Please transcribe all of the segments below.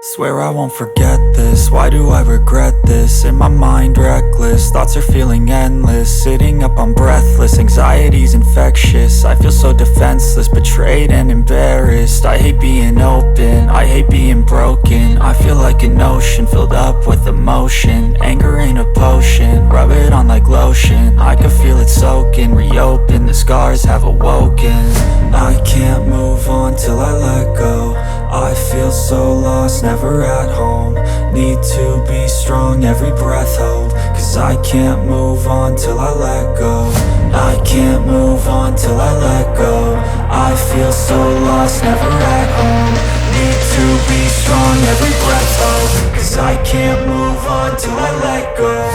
Swear I won't forget this, why do I regret this? In my mind reckless, thoughts are feeling endless. Sitting up I'm breathless, anxiety's infectious. I feel so defenseless, betrayed and embarrassed. I hate being open, I hate being broken. I feel like an ocean filled up with emotion. Anger ain't a potion, rub it on like lotion. I can feel it soaking, reopen, the scars have awoken. I can't move on till I let go. I feel so lost, never at home. Need to be strong, every breath hold. Cause I can't move on till I let go. I can't move on till I let go. I feel so lost, never at home. Need to be strong, every breath hold. Cause I can't move on till I let go.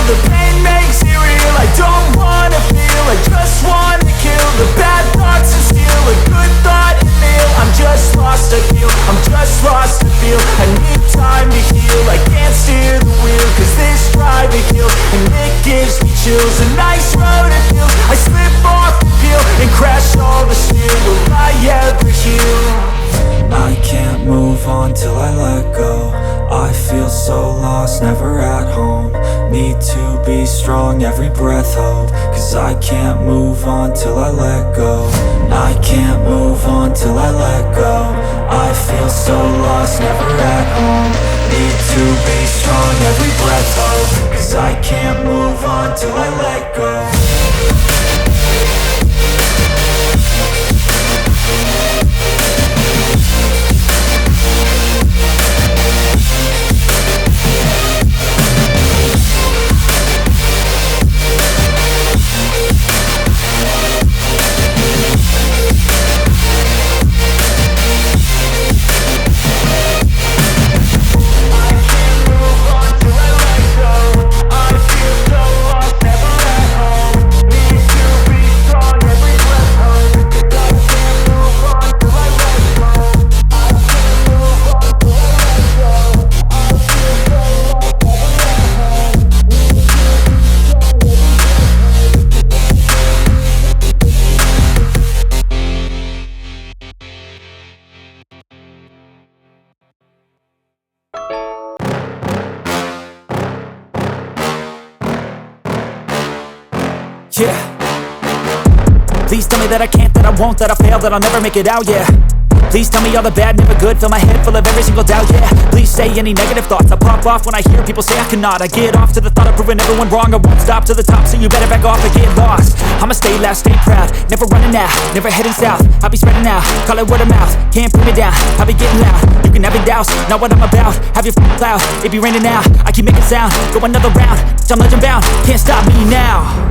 The pain makes it real, I don't wanna feel, I just wanna kill the bad thoughts and steal a good thought and meal. I'm just lost, I feel, I'm just lost, I feel. I need time to heal, I can't steer the wheel. Cause this drive it kills, and it gives me chills. A nice road it feels, I slip off the peel and crash all the steel. Will I ever heal? I can't move on till I let go. I feel so lost, never at home. Need to be strong, every breath hold. Cause I can't move on till I let go. I can't move on till I let go. I feel so lost, never at home. Need to be strong, every breath hold. Cause I can't move on till I let go. Yeah. Please tell me that I can't, that I won't, that I fail, that I'll never make it out, yeah. Please tell me all the bad, never good, fill my head full of every single doubt, yeah. Please say any negative thoughts, I pop off when I hear people say I cannot. I get off to the thought of proving everyone wrong, I won't stop to the top, so you better back off and get lost. I'ma stay loud, stay proud, never running out, never heading south. I'll be spreading out, call it word of mouth, can't put me down, I'll be getting loud. You can have your doubts, not what I'm about, have your cloud, it be raining now, I keep making sound, go another round, I'm legend bound, can't stop me now.